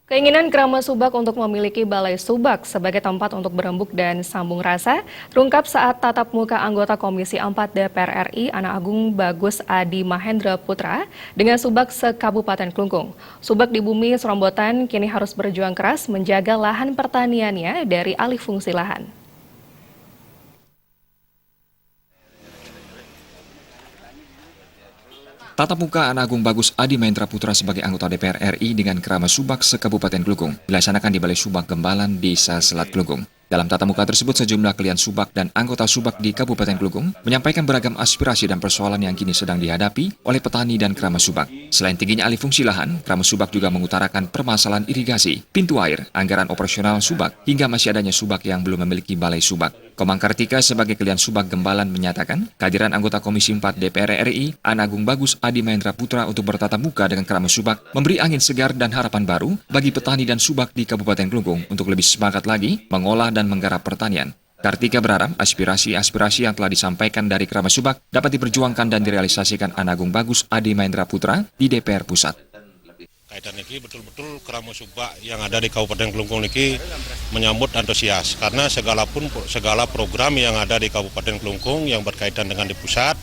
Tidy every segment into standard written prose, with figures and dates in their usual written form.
Keinginan Krama Subak untuk memiliki balai subak sebagai tempat untuk berembuk dan sambung rasa terungkap saat tatap muka anggota Komisi 4 DPR RI Anak Agung Bagus Adi Mahendra Putra dengan subak se-Kabupaten Klungkung. Subak di bumi Serombotan kini harus berjuang keras menjaga lahan pertaniannya dari alih fungsi lahan. Tatap muka Anak Agung Bagus Adi Mahendra Putra sebagai anggota DPR RI dengan Krama Subak se-Kabupaten Klungkung dilaksanakan di Balai Subak Gembalan, Desa Selat Klungkung. Dalam tatap muka tersebut, sejumlah klien subak dan anggota subak di Kabupaten Klungkung menyampaikan beragam aspirasi dan persoalan yang kini sedang dihadapi oleh petani dan Krama Subak. Selain tingginya alih fungsi lahan, Krama Subak juga mengutarakan permasalahan irigasi, pintu air, anggaran operasional subak, hingga masih adanya subak yang belum memiliki balai subak. Komang Kartika sebagai klien subak Gembalan menyatakan kehadiran anggota Komisi 4 DPR RI Anak Agung Bagus Adi Mahendra Putra untuk bertatap muka dengan Krama Subak memberi angin segar dan harapan baru bagi petani dan subak di Kabupaten Klungkung untuk lebih semangat lagi mengolah dan menggarap pertanian. Kartika berharap aspirasi-aspirasi yang telah disampaikan dari Krama Subak dapat diperjuangkan dan direalisasikan Anak Agung Bagus Adi Mahendra Putra di DPR Pusat. Kaitan niki betul-betul Krama Subak yang ada di Kabupaten Klungkung niki menyambut antusias karena segala program yang ada di Kabupaten Klungkung yang berkaitan dengan di pusat,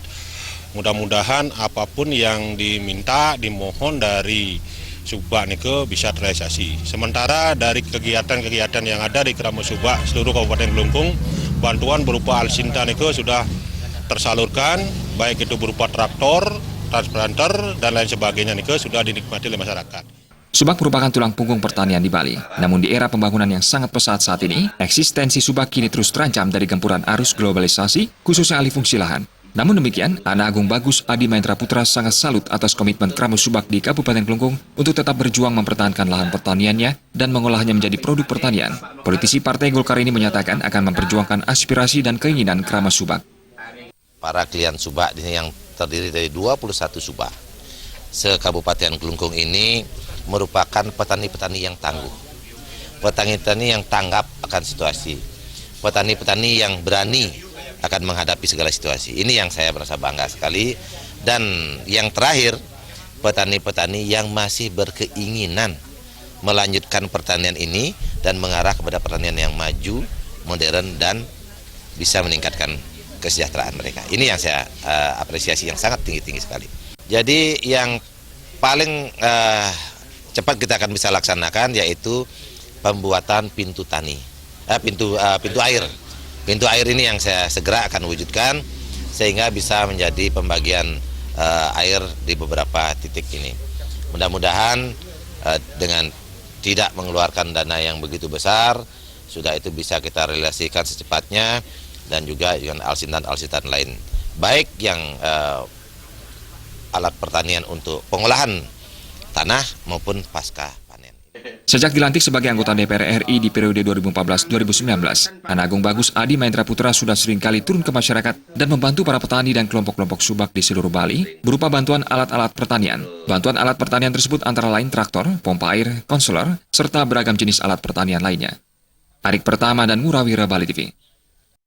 mudah-mudahan apapun yang diminta dimohon dari Subak niki bisa terrealisasi. Sementara dari kegiatan-kegiatan yang ada di Krama Subak seluruh Kabupaten Klungkung, bantuan berupa Alsinta niki sudah tersalurkan, baik itu berupa traktor, transplanter, dan lain sebagainya nike sudah dinikmati oleh masyarakat. Subak merupakan tulang punggung pertanian di Bali. Namun di era pembangunan yang sangat pesat saat ini, eksistensi subak kini terus terancam dari gempuran arus globalisasi, khususnya alih fungsi lahan. Namun demikian, Anak Agung Bagus Adi Mahendra Putra sangat salut atas komitmen Krama Subak di Kabupaten Klungkung untuk tetap berjuang mempertahankan lahan pertaniannya dan mengolahnya menjadi produk pertanian. Politisi Partai Golkar ini menyatakan akan memperjuangkan aspirasi dan keinginan Krama Subak. Para klien subak yang terdiri dari 21 subak se-Kabupaten Klungkung ini merupakan petani-petani yang tangguh, petani-petani yang tanggap akan situasi, petani-petani yang berani akan menghadapi segala situasi. Ini yang saya merasa bangga sekali. Dan yang terakhir, petani-petani yang masih berkeinginan melanjutkan pertanian ini dan mengarah kepada pertanian yang maju, modern, dan bisa meningkatkan kesejahteraan mereka. Ini yang saya apresiasi yang sangat tinggi-tinggi sekali. Jadi yang paling cepat kita akan bisa laksanakan yaitu pembuatan pintu air. Pintu air ini yang saya segera akan wujudkan sehingga bisa menjadi pembagian air di beberapa titik ini. Mudah-mudahan dengan tidak mengeluarkan dana yang begitu besar, sudah itu bisa kita realisasikan secepatnya. Dan juga dengan alsitan lain, baik yang alat pertanian untuk pengolahan tanah maupun pasca panen. Sejak dilantik sebagai anggota DPR RI di periode 2014-2019, Anak Agung Bagus Adi Mahendra Putra sudah seringkali turun ke masyarakat dan membantu para petani dan kelompok-kelompok subak di seluruh Bali berupa bantuan alat-alat pertanian. Bantuan alat pertanian tersebut antara lain traktor, pompa air, konselor, serta beragam jenis alat pertanian lainnya. Arik Pertama dan Murawira Bali TV.